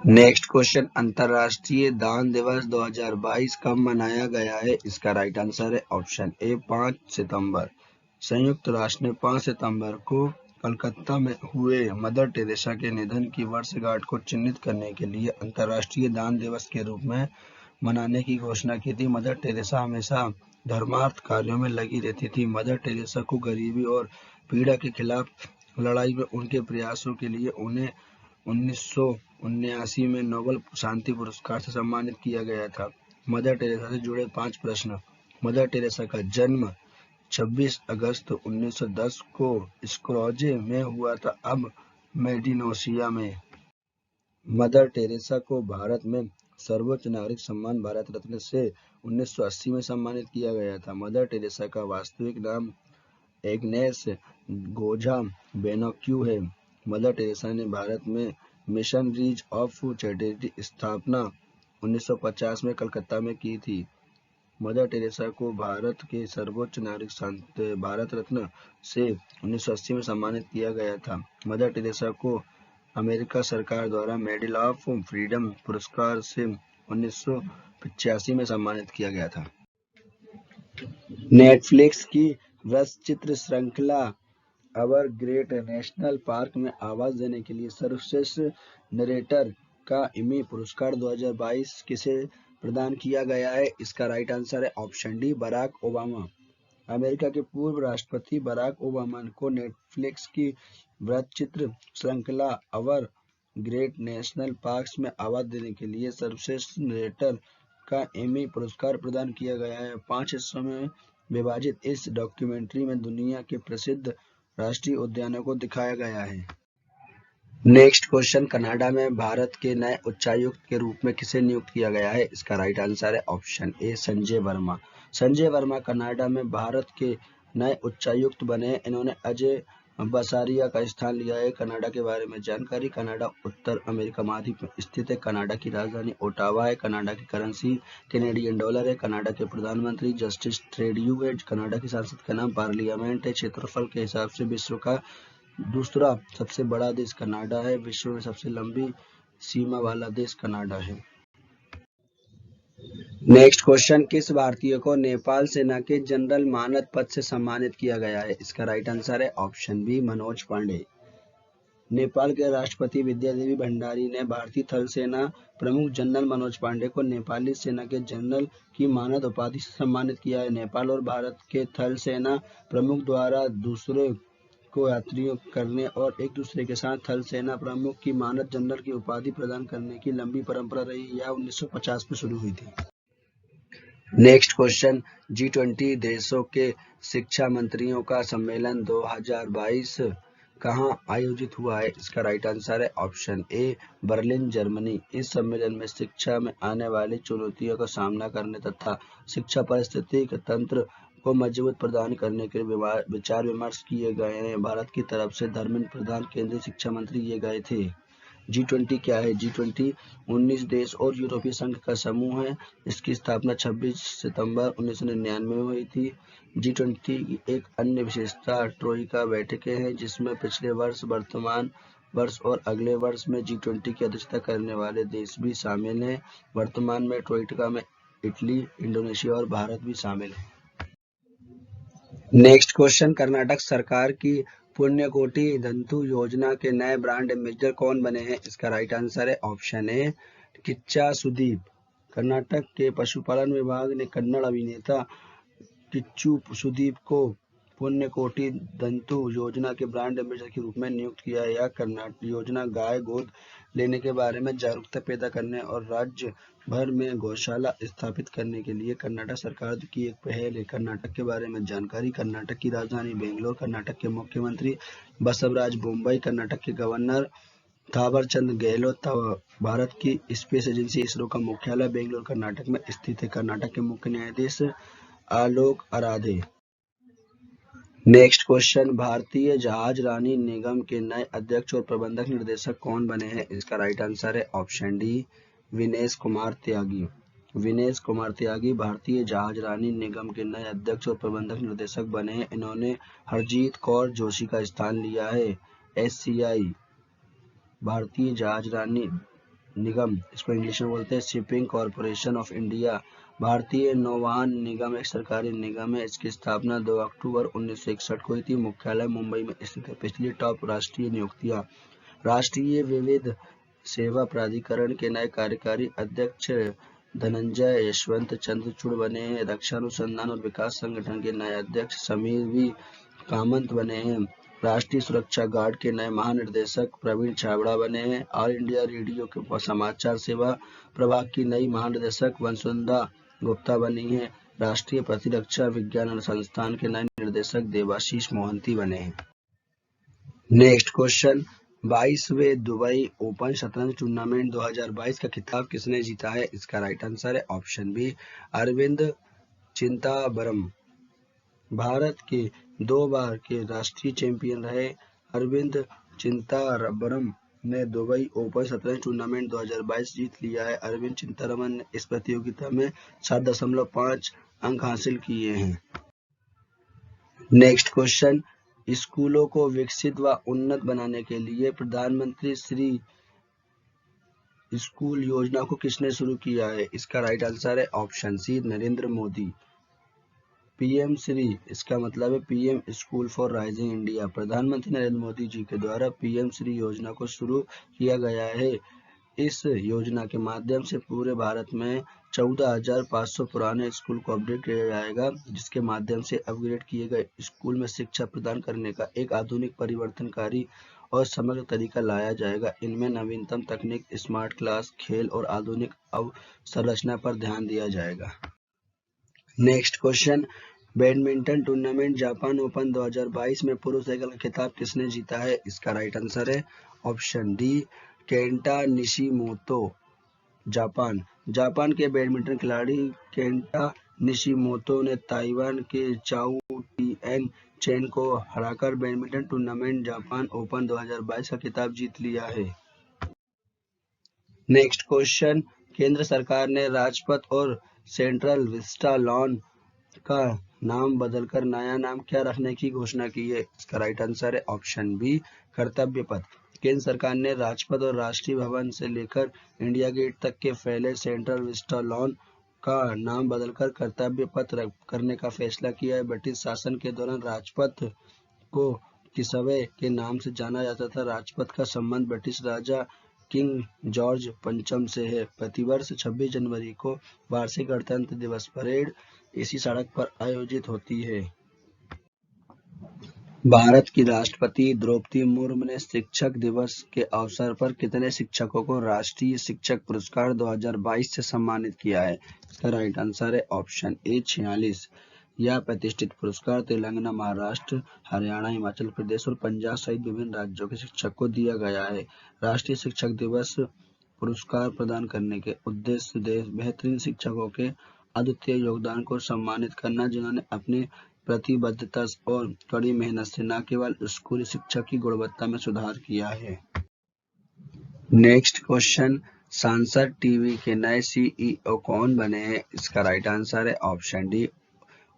नेक्स्ट क्वेश्चन, अंतर्राष्ट्रीय दान दिवस 2022 कब मनाया गया है? इसका राइट आंसर है ऑप्शन ए, 5 सितंबर। संयुक्त राष्ट्र ने 5 सितंबर को कलकत्ता में हुए मदर टेरेसा के निधन की वर्षगांठ को चिन्हित करने के लिए अंतर्राष्ट्रीय दान दिवस के रूप में मनाने की घोषणा की थी। मदर टेरेसा हमेशा धर्मार्थ कार्यों में लगी रहती थी। मदर टेरेसा को गरीबी और पीड़ा के खिलाफ लड़ाई में उनके प्रयासों के लिए उन्हें 1979 में नोबेल शांति पुरस्कार से सम्मानित किया गया था। मदर टेरेसा से जुड़े 5 प्रश्न। मदर टेरेसा का जन्म 26 अगस्त 1910 को स्क्रोजे में हुआ था, अब मेडिनोसिया में। मदर टेरेसा को भारत में सर्वोच्च नागरिक सम्मान भारत रत्न से 1980 में सम्मानित किया गया था। मदर टेरेसा का वास्तविक नाम एग्नेस गोजा बेनोक्यू है। मदर टेरेसा ने भारत में मिशनरीज ऑफ चैरिटी स्थापना 1950 में कलकत्ता में की थी। मदर टेरेसा को भारत के सर्वोच्च नागरिक भारत रत्न से 1980 में सम्मानित किया गया था। मदर टेरेसा को अमेरिका सरकार द्वारा मेडल ऑफ फ्रीडम पुरस्कार से 1985 में सम्मानित किया गया था। नेटफ्लिक्स की वृत्तचित्र श्रृंखला अवर ग्रेट नेशनल पार्क में आवाज देने के लिए सर्वश्रेष्ठ नरेटर का एमी पुरस्कार 2022 किसे प्रदान किया गया है? इसका राइट आंसर है option D, Barack Obama. America के पूर्व राष्ट्रपति बराक ओबामा को नेटफ्लिक्स की वृत्तचित्र श्रृंखला अवर ग्रेट नेशनल पार्क्स में आवाज देने के लिए सर्वश्रेष्ठ नरेटर का एमी पुरस्कार प्रदान किया गया है। 5 हिस्सों में विभाजित इस डॉक्यूमेंट्री में दुनिया के प्रसिद्ध राष्ट्रीय उद्यानों को दिखाया गया है। नेक्स्ट क्वेश्चन, कनाडा में भारत के नए उच्चायुक्त के रूप में किसे नियुक्त किया गया है? इसका राइट आंसर है ऑप्शन ए, संजय वर्मा। संजय वर्मा कनाडा में भारत के नए उच्चायुक्त बने हैं। इन्होंने अजय बसारिया का स्थान लिया है। कनाडा के बारे में जानकारी, कनाडा उत्तर अमेरिका महाद्वीप में स्थित है। कनाडा की राजधानी ओटावा है। कनाडा की करेंसी कैनेडियन डॉलर है। कनाडा के प्रधानमंत्री जस्टिस ट्रूडेau है। कनाडा की संसद का नाम पार्लियामेंट है। क्षेत्रफल के हिसाब से विश्व का दूसरा सबसे बड़ा देश कनाडा है। विश्व में सबसे लंबी सीमा वाला देश कनाडा है। नेक्स्ट क्वेश्चन, किस भारतीय को नेपाल सेना के जनरल मानद पद से सम्मानित किया गया है? इसका राइट आंसर है ऑप्शन बी, मनोज पांडे। नेपाल के राष्ट्रपति विद्यादेवी भंडारी ने भारतीय थल सेना प्रमुख जनरल मनोज पांडे को नेपाली सेना के जनरल की मानद उपाधि से सम्मानित किया है। नेपाल और भारत के थल सेना प्रमुख द्वारा दूसरे को यात्रियों करने और एक दूसरे के साथ थल सेना प्रमुख की मानद जनरल की उपाधि प्रदान करने की लंबी परंपरा रही। यह 1950 में शुरू हुई थी। नेक्स्ट क्वेश्चन, G20 देशों के शिक्षा मंत्रियों का सम्मेलन 2022 कहाँ आयोजित हुआ है? इसका राइट आंसर है ऑप्शन ए, बर्लिन, जर्मनी। इस सम्मेलन में शिक्षा में आने वाली चुनौतियों का सामना करने तथा शिक्षा पारिस्थितिकी तंत्र को मजबूत प्रदान करने के लिए विचार विमर्श किए गए हैं। भारत की तरफ से धर्मेंद्र प्रधान केंद्रीय शिक्षा मंत्री किए गए थे। G20 क्या है? G20 19 देश और यूरोपीय संघ का समूह है। इसकी स्थापना 26 सितंबर 1999 में हुई थी। G20 की एक अन्य विशेषता ट्रोइका बैठकें हैं, जिसमें पिछले वर्ष, वर्तमान वर्ष और अगले वर्ष में G20 की अध्यक्षता करने वाले देश भी शामिल हैं। वर्तमान में ट्रोइका में इटली, इंडोनेशिया और भारत भी शामिल है। नेक्स्ट क्वेश्चन, कर्नाटक सरकार की पुण्यकोटि दंतु योजना के नए ब्रांड एम्बेसडर कौन बने हैं? इसका राइट आंसर है ऑप्शन ए, किच्चा सुदीप। कर्नाटक के पशुपालन विभाग ने कन्नड़ अभिनेता किच्चू सुदीप को पुण्यकोटि दंतु योजना के ब्रांड एम्बेसडर के रूप में नियुक्त किया है। यह कर्नाटक योजना गाय गोद लेने के बारे में जागरूकता पैदा करने और राज्य भर में गौशाला स्थापित करने के लिए कर्नाटक सरकार की एक पहल है। कर्नाटक के बारे में जानकारी, कर्नाटक की राजधानी बेंगलोर, कर्नाटक के मुख्यमंत्री बसवराज बोम्मई, कर्नाटक के गवर्नर थावरचंद गहलोत, भारत की स्पेस एजेंसी इसरो का मुख्यालय बेंगलोर कर्नाटक में स्थित है। कर्नाटक के मुख्य न्यायाधीश आलोक आराधे। नेक्स्ट क्वेश्चन, भारतीय जहाज रानी निगम के नए अध्यक्ष और प्रबंधक निर्देशक कौन बने हैं? इसका राइट आंसर है ऑप्शन डी, विनेश कुमार त्यागी। विनेश कुमार त्यागी भारतीय जहाज रानी निगम के नए अध्यक्ष और प्रबंधक निर्देशक बने हैं। इन्होंने हरजीत कौर जोशी का स्थान लिया है। SCI भारतीय जहाज रानी निगम, इसको इंग्लिश में बोलते हैं शिपिंग कॉरपोरेशन ऑफ इंडिया। भारतीय नौवहन निगम एक सरकारी निगम है। इसकी स्थापना 2 अक्टूबर 1961 को हुई थी। मुख्यालय मुंबई में स्थित है। पिछली टॉप राष्ट्रीय नियुक्तियां, राष्ट्रीय विविध सेवा प्राधिकरण के नए कार्यकारी अध्यक्ष धनंजय यशवंत चंद्रचूड़ बने हैं। रक्षा अनुसंधान और विकास संगठन के नए अध्यक्ष समीर वी कामत बने हैं। राष्ट्रीय सुरक्षा गार्ड के नए महानिदेशक प्रवीण छाबड़ा बने हैं। ऑल इंडिया रेडियो के समाचार सेवा प्रभाग की नई महानिदेशक वसुंधरा गुप्ता बनी है। राष्ट्रीय प्रतिरक्षा विज्ञान संस्थान के नए निर्देशक देवाशीष मोहंती बने हैं। नेक्स्ट क्वेश्चन, 22वें दुबई ओपन शतरंज टूर्नामेंट 2022 का खिताब किसने जीता है? इसका राइट आंसर है ऑप्शन बी, अरविंद चिदंबरम। भारत के 2 बार के राष्ट्रीय चैंपियन रहे अरविंद चिदंबरम ने दुबई ओपन शतरंज टूर्नामेंट 2022 जीत लिया है। अरविंद चिदंबरम ने इस प्रतियोगिता में 7.5 अंक हासिल किए हैं। नेक्स्ट क्वेश्चन, स्कूलों को विकसित व उन्नत बनाने के लिए प्रधानमंत्री श्री स्कूल योजना को किसने शुरू किया है? इसका राइट आंसर है option C, Narendra Modi. PM Shri, इसका मतलब है PM school for rising India. प्रधानमंत्री नरेंद्र मोदी जी के द्वारा पीएम श्री योजना को शुरू किया गया है। इस योजना के माध्यम से पूरे भारत में 14,500 पुराने स्कूल को अपडेट किया जाएगा, जिसके माध्यम से अपग्रेड किए गए स्कूल में शिक्षा प्रदान करने का एक आधुनिक, परिवर्तनकारी और समग्र तरीका लाया जाएगा। इनमें नवीनतम तकनीक, स्मार्ट क्लास, खेल और आधुनिक अवसंरचना पर ध्यान दिया जाएगा। Next question, badminton tournament Japan open 2022 में पुरुष एकल का खिताब किसने जीता है? इसका राइट आंसर है option D, Kenta Nishimoto. Japan के बैडमिंटन खिलाड़ी केंटा निशिमोतो ने ताइवान के चाउ टिएन चेन को हराकर बैडमिंटन टूर्नामेंट जापान ओपन 2022 का खिताब जीत लिया है। नेक्स्ट क्वेश्चन, केंद्र सरकार ने राजपथ और सेंट्रल विस्टा लॉन का नाम बदलकर नया नाम क्या रखने की घोषणा की है? इसका राइट आंसर है ऑप्शन बी, कर्तव्य पथ। केंद्र सरकार ने राजपथ और राष्ट्रीय भवन से लेकर इंडिया गेट तक के फैले सेंट्रल विस्टा लॉन का नाम बदलकर कर्तव्य पथ करने का फैसला किया है। ब्रिटिश शासन के दौरान राजपथ को किसवे के नाम से जाना जाता था। राजपथ का संबंध ब्रिटिश राजा किंग जॉर्ज पंचम से है। प्रतिवर्ष 26 जनवरी को वार्षिक गणतंत्र दिवस परेड इसी सड़क पर आयोजित होती है। भारत की राष्ट्रपति द्रौपदी मुर्मू ने शिक्षक दिवस के अवसर पर कितने शिक्षकों को राष्ट्रीय शिक्षक पुरस्कार 2022 से सम्मानित किया है? इसका राइट आंसर है ऑप्शन ए, 46। यह प्रतिष्ठित पुरस्कार तेलंगाना, महाराष्ट्र, हरियाणा, हिमाचल प्रदेश और पंजाब सहित विभिन्न राज्यों के शिक्षक को दिया गया है। राष्ट्रीय शिक्षक दिवस पुरस्कार प्रदान करने के उद्देश्य बेहतरीन शिक्षकों के अद्वितीय योगदान को सम्मानित करना, जिन्होंने अपनी प्रतिबद्धता और कड़ी मेहनत से न केवल स्कूली शिक्षा की गुणवत्ता में सुधार किया है। नेक्स्ट क्वेश्चन, सांसद टीवी के नए सीईओ कौन बने हैं? इसका राइट आंसर है ऑप्शन डी,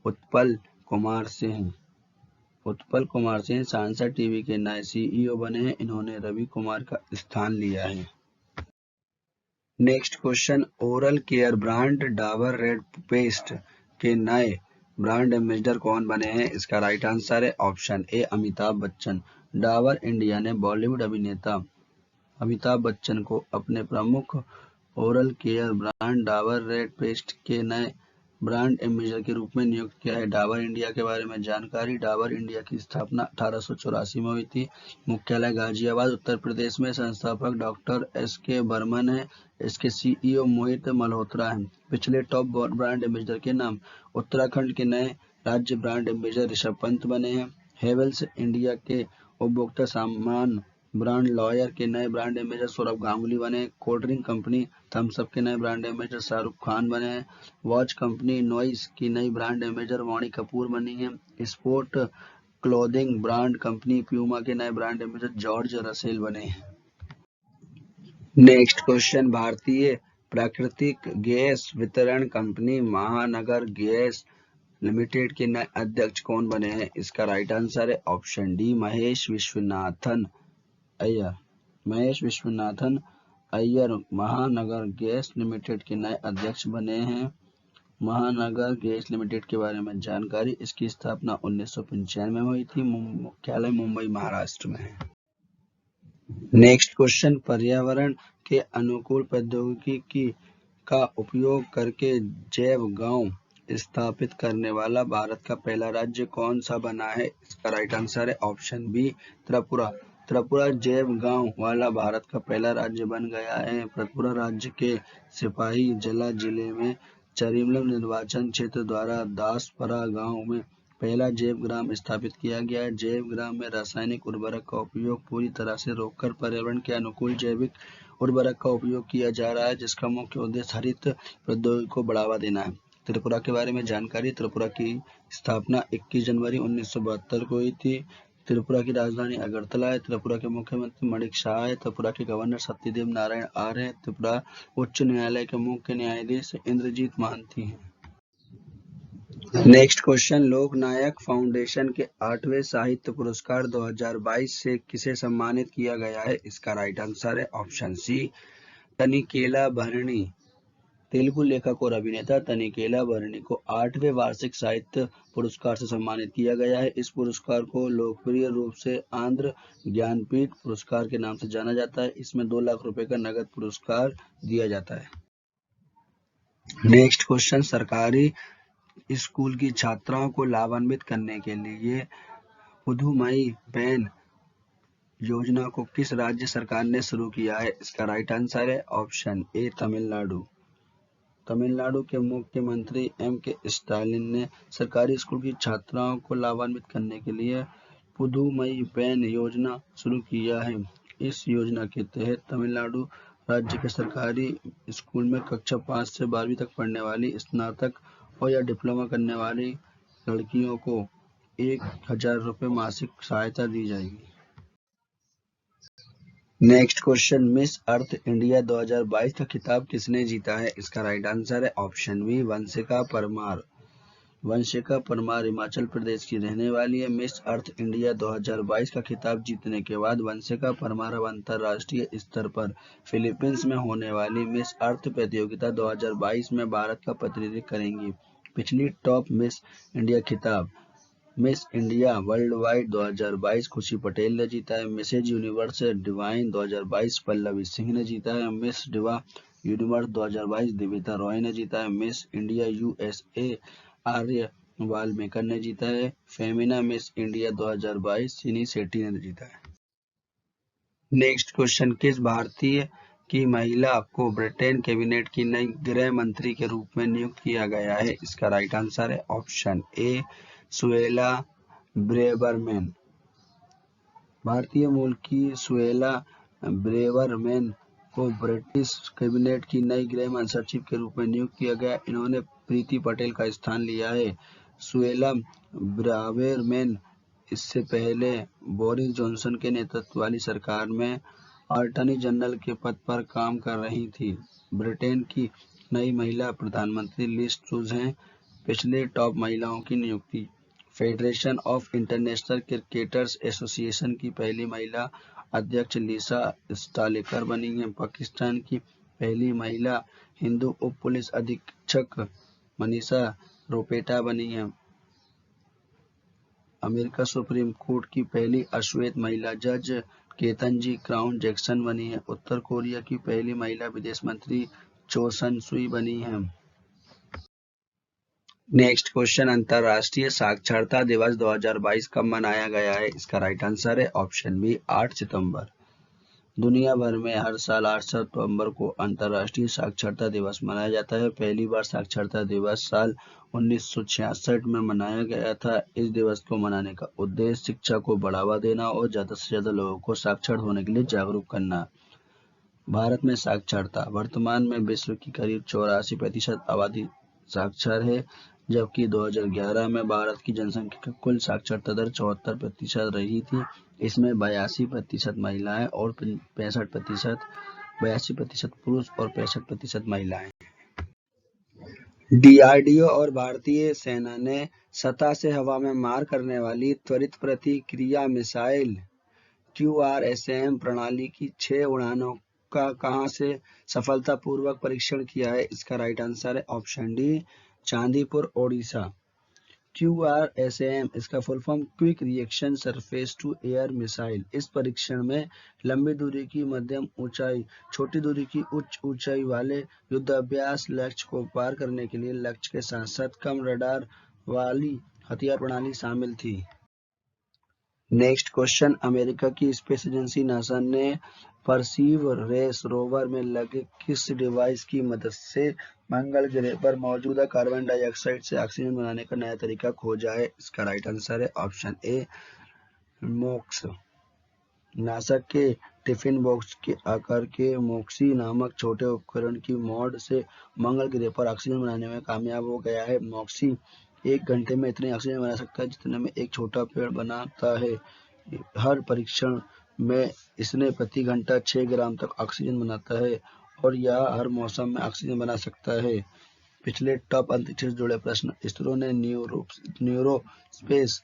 उत्पल कुमार सिंह। उत्पल कुमार सिंह सांसद टीवी के नए सीईओ बने हैं। इन्होंने रवि कुमार का स्थान लिया है। Next question, oral care brand Dabur red paste के नए ब्रांड एम्बेसडर कौन बने हैं? इसका राइट आंसर है ऑप्शन ए, अमिताभ बच्चन। डाबर इंडिया ने बॉलीवुड अभिनेता अमिताभ बच्चन को अपने प्रमुख oral care brand Dabur red paste के नए ब्रांड एम्बेसडर के रूप में नियुक्त किया है। डाबर इंडिया के बारे में जानकारी, डाबर इंडिया की स्थापना 1884 में हुई थी। मुख्यालय गाजियाबाद, उत्तर प्रदेश में। संस्थापक डॉक्टर एस.के. बर्मन है। इसके सीईओ मोहित मल्होत्रा हैं। पिछले टॉप ब्रांड एम्बेसडर के नाम, उत्तराखंड के नए राज्य ब्रांड एम्बेसडर ऋषभ पंत बने हैं। हेवेल्स इंडिया के उपभोक्ता सामान ब्रांड लॉयर के नए ब्रांड एम्बेसडर सौरभ गांगुली बने। Cold drink company Thums Up के नए ब्रांड एम्बेसडर शाहरुख खान बने हैं। वॉच कंपनी नॉइस की नई ब्रांड एम्बेसडर वाणी कपूर बनी है। Sport clothing brand company Puma के नए ब्रांड एम्बेसडर जॉर्ज रसेल बने हैं। नेक्स्ट क्वेश्चन, भारतीय प्राकृतिक गैस वितरण कंपनी महानगर गैस लिमिटेड के नए अध्यक्ष कौन बने हैं? इसका राइट आंसर है ऑप्शन डी, महेश विश्वनाथन अय्यर। महेश विश्वनाथन अय्यर महानगर गैस लिमिटेड के नए अध्यक्ष बने हैं। महानगर गैस लिमिटेड के बारे में जानकारी, इसकी स्थापना 1995 में हुई थी। मुख्यालय मुंबई, महाराष्ट्र में है। नेक्स्ट क्वेश्चन, पर्यावरण के अनुकूल प्रौद्योगिकी का उपयोग करके जैव गांव स्थापित करने वाला भारत का पहला राज्य कौन सा बना है? इसका राइट आंसर है ऑप्शन बी त्रिपुरा। त्रिपुरा जैव गांव वाला भारत का पहला राज्य बन गया है। त्रिपुरा राज्य के सिपाही जला जिले में चरीमलम निर्वाचन क्षेत्र द्वारा दासपरा गांव में पहला जैव ग्राम स्थापित किया गया है। जैव ग्राम में रासायनिक उर्वरक का उपयोग पूरी तरह से रोककर पर्यावरण के अनुकूल जैविक उर्वरक का उपयोग किया जा रहा है, जिसका मुख्य उद्देश्य हरित प्रौद्योगिकी को बढ़ावा देना है। त्रिपुरा के बारे में जानकारी। त्रिपुरा की स्थापना 21 जनवरी 1972 को हुई थी। त्रिपुरा की राजधानी अगरतला है। त्रिपुरा के मुख्यमंत्री मणिक शाह है। त्रिपुरा के गवर्नर सत्यदेव नारायण आर्य है। त्रिपुरा उच्च न्यायालय के मुख्य न्यायाधीश इंद्रजीत महांती हैं। नेक्स्ट क्वेश्चन, लोकनायक फाउंडेशन के 8वें साहित्य पुरस्कार 2022 से किसे सम्मानित किया गया है? इसका राइट आंसर है ऑप्शन सी तनिकेला भरणी। तेलुगु लेखक और अभिनेता तनिकेला भरणी को 8वें वार्षिक साहित्य पुरस्कार से सम्मानित किया गया है। इस पुरस्कार को लोकप्रिय रूप से आंध्र ज्ञानपीठ पुरस्कार के नाम से जाना जाता है। इसमें 2 लाख रुपए का नगद पुरस्कार दिया जाता है। नेक्स्ट क्वेश्चन, सरकारी स्कूल की छात्राओं को लाभान्वित करने के लिए पुदुमई-पेन योजना को किस राज्य सरकार ने शुरू किया है? इसका राइट आंसर है ऑप्शन ए तमिलनाडु। तमिलनाडु के मुख्यमंत्री M.K. स्टालिन ने सरकारी स्कूल की छात्राओं को लाभान्वित करने के लिए पुदुमई-पेन योजना शुरू किया है। इस योजना के तहत तमिलनाडु राज्य के सरकारी स्कूल में कक्षा 5 से 12वीं तक पढ़ने वाली स्नातक और या डिप्लोमा करने वाली लड़कियों को 1000 रुपये मासिक सहायता दी जाएगी। Next question, Miss Earth India 2022 का खिताब किसने जीता है? इसका राइट आंसर है ऑप्शन बी वंशिका परमार। वंशिका परमार हिमाचल प्रदेश की रहने वाली है। मिस अर्थ इंडिया 2022 का खिताब जीतने के बाद वंशिका परमार अब अंतर्राष्ट्रीय स्तर पर फिलीपींस में होने वाली मिस अर्थ प्रतियोगिता 2022 में भारत का प्रतिनिधित्व करेंगी। पिछली टॉप मिस इंडिया खिताब miss India world wide 2022 Khushi Patel ने जीता है। Mrs Universe Divine 2022 Pallavi Singh ने जीता है। Miss Diva Universe 2022 Divita Rai ने जीता है। Miss India USA Arya Valmikar ने जीता है। फेमिना मिस इंडिया 2022 सिनी सेठी ने जीता है। नेक्स्ट क्वेश्चन, किस भारतीय की महिला को ब्रिटेन कैबिनेट की नई गृह मंत्री के रूप में नियुक्त किया गया है? इसका राइट आंसर है ऑप्शन ए सुएला ब्रेवरमैन। भारतीय मूल की सुएला ब्रेवरमैन को ब्रिटिश कैबिनेट की नई गृह सचिव के रूप में नियुक्त किया गया। इन्होंने प्रीति पटेल का स्थान लिया है। सुएला ब्रेवरमैन इससे पहले बोरिस जॉनसन के नेतृत्व वाली सरकार में अटॉर्नी जनरल के पद पर काम कर रही थी। ब्रिटेन की नई महिला प्रधानमंत्री लिज ट्रूस हैं। पिछले टॉप महिलाओं की नियुक्ति। Federation of international cricketers association की पहली महिला अध्यक्ष लिसा स्टालेकर बनी हैं। पाकिस्तान की पहली महिला हिंदू उप पुलिस अधीक्षक मनीषा रोपेटा बनी हैं। अमेरिका सुप्रीम कोर्ट की पहली अश्वेत महिला जज केतनजी क्राउन जैक्सन बनी है। उत्तर कोरिया की पहली महिला विदेश मंत्री चो सन सुई बनी है। नेक्स्ट क्वेश्चन, अंतर्राष्ट्रीय साक्षरता दिवस 2022 कब मनाया गया है? इसका राइट आंसर है ऑप्शन बी 8 सितंबर। दुनिया भर में हर साल 8 सितंबर को अंतर्राष्ट्रीय साक्षरता दिवस मनाया जाता है। पहली बार साक्षरता दिवस साल 1966 में मनाया गया था। इस दिवस को मनाने का उद्देश्य शिक्षा को बढ़ावा देना और ज्यादा से ज्यादा लोगों को साक्षर होने के लिए जागरूक करना। भारत में साक्षरता वर्तमान में विश्व की करीब 84% आबादी साक्षर है, जबकि 2011 में भारत की जनसंख्या की कुल साक्षरता दर 74% रही थी। इसमें 82% महिलाएं और 82% पुरुष और 65% महिलाएं। DRDO और भारतीय सेना ने सतह से हवा में मार करने वाली त्वरित प्रतिक्रिया मिसाइल QRSAM प्रणाली की 6 उड़ानों का कहां से सफलतापूर्वक परीक्षण किया है? इसका राइट आंसर है option D Chandipur Odisha. QRSAM इसका full form quick reaction surface to air missile. इस परीक्षण में लंबी दूरी की मध्यम ऊंचाई, छोटी दूरी की उच्च ऊंचाई वाले युद्धाभ्यास लक्ष्य को पार करने के लिए लक्ष्य के साथ साथ कम रडार वाली हथियार प्रणाली शामिल थी। नेक्स्ट क्वेश्चन, अमेरिका की स्पेस एजेंसी नासा ने परसीवरेंस रोवर में लगे किस डिवाइस की मदद से मंगल ग्रह पर मौजूदा कार्बन डाइऑक्साइड से ऑक्सीजन बनाने का नया तरीका खोजा है? इसका राइट आंसर है ऑप्शन ए, मोक्स। नासा के टिफिन बॉक्स के आकार के मोक्सी नामक छोटे उपकरण की मदद से मंगल ग्रह पर ऑक्सीजन बनाने में कामयाब हो गया है। मोक्सी 1 घंटे में इतनी ऑक्सीजन बना सकता है जितने में एक छोटा पेड़ बनाता है। हर परीक्षण में इसने प्रति घंटा 6 ग्राम तक ऑक्सीजन बनाता है और यह हर मौसम में ऑक्सीजन बना सकता है। पिछले टॉप अंतरिक्ष से जुड़े प्रश्न, इसरो ने न्यूरोस्पेस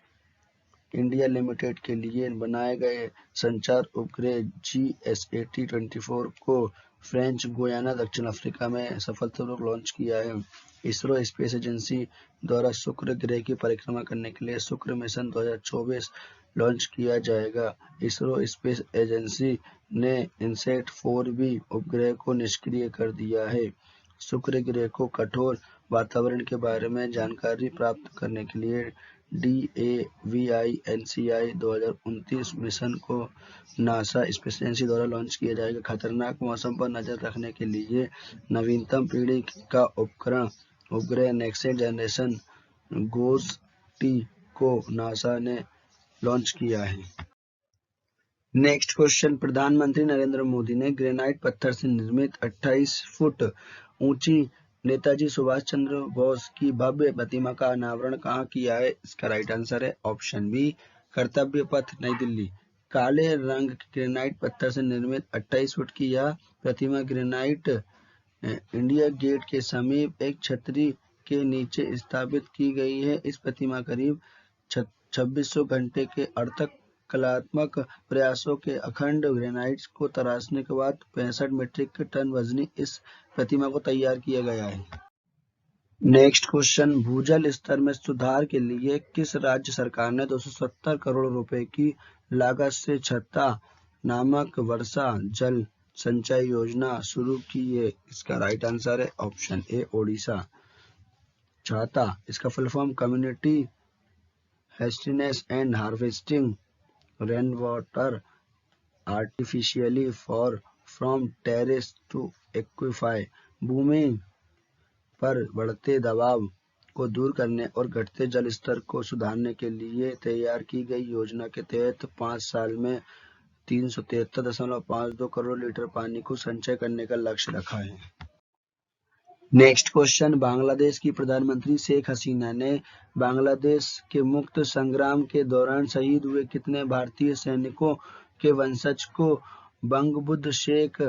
इंडिया लिमिटेड के लिए बनाए गए संचार उपग्रह GSAT-24 को फ्रेंच गुयाना दक्षिण अफ्रीका में सफलतापूर्वक लॉन्च किया है। इसरो स्पेस एजेंसी द्वारा शुक्र ग्रह की परिक्रमा करने के लिए शुक्र मिशन 2024 लॉन्च किया जाएगा। इसरो स्पेस एजेंसी ने इनसैट 4B उपग्रह को निष्क्रिय कर दिया है। शुक्र ग्रह को कठोर वातावरण के बारे में जानकारी प्राप्त करने के लिए DAVINCI 2029 मिशन को नासा स्पेस एजेंसी द्वारा लॉन्च किया जाएगा। खतरनाक मौसम पर नजर रखने के लिए नवीनतम पीढ़ी का उपग्रह नेक्स्ट जनरेशन GOES-T को नासा ने लॉन्च किया है। नेक्स्ट क्वेश्चन, प्रधानमंत्री नरेंद्र मोदी ने ग्रेनाइट पत्थर से निर्मित 28 फुट ऊंची नेताजी सुभाष चंद्र बोस की भव्य प्रतिमा का अनावरण कहाँ किया है? इसका राइट आंसर है ऑप्शन बी, कर्तव्य पथ, नई दिल्ली। काले रंग के ग्रेनाइट पत्थर से निर्मित 28 फुट की यह प्रतिमा ग्रेनाइट इंडिया गेट के समीप एक छतरी के नीचे स्थापित की गई है। इस प्रतिमा करीब 2600 घंटे के अर्थक कलात्मक प्रयासों के अखंड ग्रेनाइट को तराशने के बाद 65 मीट्रिक टन वजनी इस प्रतिमा को तैयार किया गया है। नेक्स्ट क्वेश्चन, भूजल स्तर में सुधार के लिए किस राज्य सरकार ने 270 करोड़ रुपए की लागत से छत्ता नामक वर्षा जल संचय योजना शुरू की है? इसका राइट आंसर है ऑप्शन ए, ओडिशा। छाता इसका फुल फॉर्म कम्युनिटी हेस्टिनेस and harvesting rain water artificially for from terrace to aquifer. भूमि पर बढ़ते दबाव को दूर करने और घटते जल स्तर को सुधारने के लिए तैयार की गई योजना के तहत 5 साल में 373.52 करोड़ लीटर पानी को संचय करने का लक्ष्य रखा है। नेक्स्ट क्वेश्चन, बांग्लादेश की प्रधानमंत्री शेख हसीना ने बांग्लादेश के मुक्त संग्राम के दौरान शहीद हुए कितने भारतीय सैनिकों के वंशज को बंगबुद्ध शेख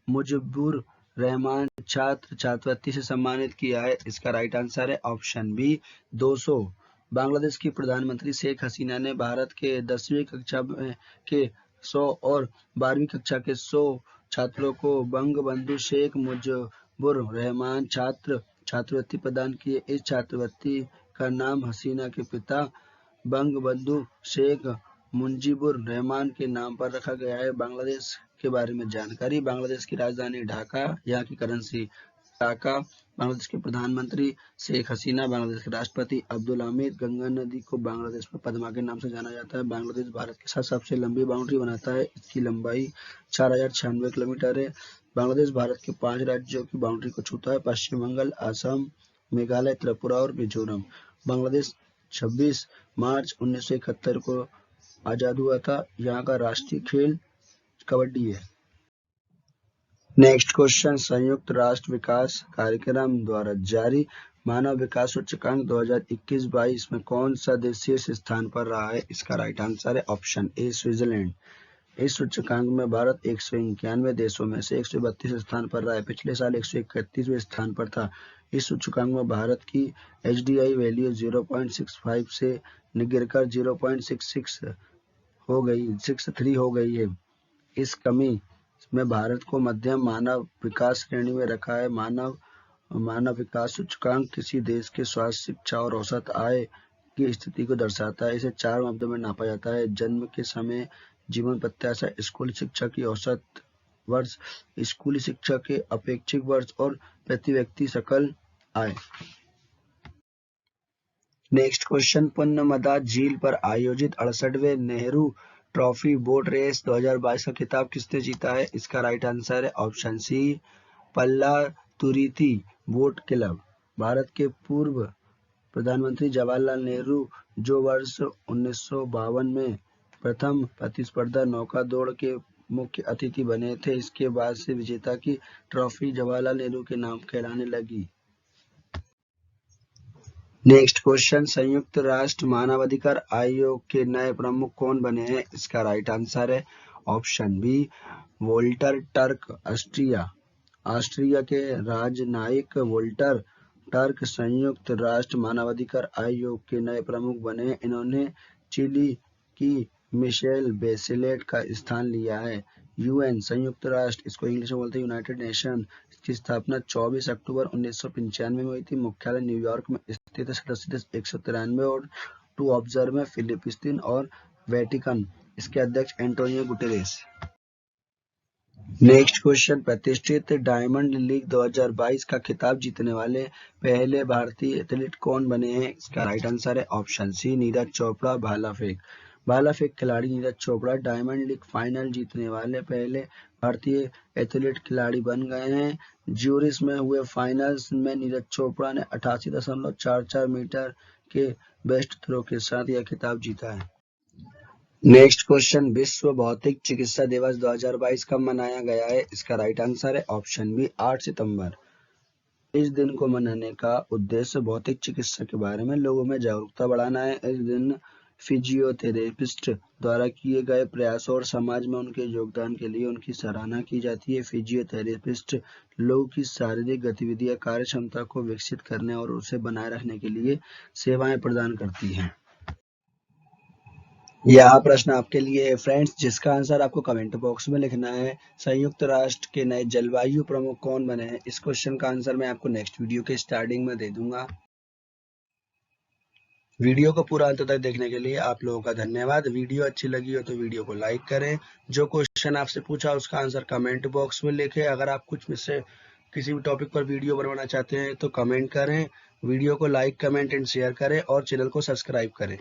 मुजिबुर रहमान छात्र छात्रवृत्ति से सम्मानित किया है? इसका राइट आंसर है ऑप्शन बी, 200। बांग्लादेश की प्रधानमंत्री शेख हसीना ने भारत के 10वीं कक्षा के 100 और 12वीं कक्षा के 100 छात्रों को बंगबंधु शेख मुजिबुर रहमान छात्र छात्रवृत्ति प्रदान की है। इस छात्रवृत्ति का नाम हसीना के पिता बंगबंधु शेख मुजिबुर रहमान के नाम पर रखा गया है। बांग्लादेश के बारे में जानकारी, बांग्लादेश की राजधानी ढाका, यहाँ की करेंसी टाका, बांग्लादेश के प्रधानमंत्री शेख हसीना, बांग्लादेश के राष्ट्रपति अब्दुल हमीद। गंगा नदी को बांग्लादेश में पद्मा के नाम से जाना जाता है। बांग्लादेश भारत के साथ सबसे लंबी बाउंड्री बनाता है, इसकी लंबाई 4096 किलोमीटर है। बांग्लादेश भारत के 5 राज्यों की बाउंड्री को छूता है, पश्चिम बंगाल, असम, मेघालय, त्रिपुरा और मिजोरम। बांग्लादेश 26 मार्च 1971 को आजाद हुआ था। यहाँ का राष्ट्रीय खेल कबड्डी है। नेक्स्ट क्वेश्चन, संयुक्त राष्ट्र विकास कार्यक्रम द्वारा जारी मानव विकास सूचकांक 2021-22 में कौन सा देश शीर्ष स्थान पर रहा है? इसका राइट आंसर है ऑप्शन ए, स्विट्जरलैंड। इस सूचकांक में भारत 191 देशों में से 132 स्थान पर रहा है। पिछले साल 131वें स्थान पर था। इस सूचकांक में भारत की HDI वैल्यू 0.65 से गिरकर 0.66 हो गई, 63 हो गई है। इस कमी में भारत को मध्यम मानव विकास श्रेणी में रखा है। मानव विकास सूचकांक किसी देश के स्वास्थ्य, शिक्षा और औसत आय की स्थिति को दर्शाता है। इसे 4 मापदंडों में नापा जाता है: जन्म के समय, जीवन प्रत्याशा, स्कूली शिक्षा की औसत वर्ष, स्कूली शिक्षा के अपेक्षित वर्ष और प्रति व्यक्ति सकल आय। नेक्स्ट क्वेश्चन, पुन्नमदा झील पर आयोजित 68वें नेहरू ट्रॉफी बोट रेस 2022 का खिताब किसने जीता है? इसका राइट आंसर है option C, Pallathuruthy boat club. Bharat के पूर्व प्रधानमंत्री जवाहरलाल नेहरू, जो वर्ष 1952 में प्रथम प्रतिस्पर्धा नौका दौड़ के मुख्य अतिथि बने थे, इसके बाद से विजेता की ट्रॉफी जवाहरलाल नेहरू के नाम कहलाने लगी। नेक्स्ट क्वेश्चन, संयुक्त राष्ट्र मानवाधिकार आयोग के नए प्रमुख कौन बने हैं? इसका राइट आंसर है option B, Volker Turk. Austria के राजनयिक वोल्टर टर्क संयुक्त राष्ट्र मानवाधिकार आयोग के नए प्रमुख बने। इन्होंने चिली की मिशेल बेचेलेट का स्थान लिया है। यूएन, संयुक्त राष्ट्र, इसको इंग्लिश में बोलते हैं यूनाइटेड नेशन, की स्थापना 24 अक्टूबर 1995 में हुई थी। मुख्यालय न्यूयॉर्क में स्थित है। सदस्य देश 193 और टू ऑब्जर्वर में फिलिपीन और वेटिकन। इसके अध्यक्ष एंटोनियो गुटेरेस। नेक्स्ट क्वेश्चन, प्रतिष्ठित डायमंड लीग 2022 का खिताब जीतने वाले पहले भारतीय एथलीट कौन बने हैं? इसका राइट आंसर है ऑप्शन सी, नीरज चोपड़ा। भाला फेंक खिलाड़ी Neeraj Chopra diamond league final जीतने वाले पहले भारतीय एथलीट खिलाड़ी बन गए हैं। ज्यूरिख में हुए फाइनल्स में नीरज चोपड़ा ने 88.44 मीटर के बेस्ट थ्रो के साथ यह खिताब जीता है। नेक्स्ट क्वेश्चन, विश्व भौतिक चिकित्सा दिवस 2022 कब मनाया गया है? इसका राइट आंसर है ऑप्शन बी, 8 सितंबर। इस दिन को मनाने का उद्देश्य भौतिक चिकित्सा के बारे में लोगों में जागरूकता बढ़ाना है। इस दिन फिजियोथेरेपिस्ट द्वारा किए गए प्रयासों और समाज में उनके योगदान के लिए उनकी सराहना की जाती है। फिजियोथेरेपिस्ट लोगों की शारीरिक गतिविधि या कार्य क्षमता को विकसित करने और उसे बनाए रखने के लिए सेवाएं प्रदान करती हैं। यह प्रश्न आपके लिए है फ्रेंड्स, जिसका आंसर आपको कमेंट बॉक्स में लिखना है। संयुक्त राष्ट्र के नए जलवायु प्रमुख कौन बने हैं? इस क्वेश्चन का आंसर मैं आपको नेक्स्ट वीडियो के स्टार्टिंग में दे दूंगा। वीडियो को पूरा अंत तक देखने के लिए आप लोगों का धन्यवाद। वीडियो अच्छी लगी हो तो वीडियो को लाइक करें। जो क्वेश्चन आपसे पूछा उसका आंसर कमेंट बॉक्स में लिखें। अगर आप कुछ मुझसे किसी भी टॉपिक पर वीडियो बनवाना चाहते हैं तो कमेंट करें। वीडियो को लाइक, कमेंट एंड शेयर करें और चैनल को सब्सक्राइब करें।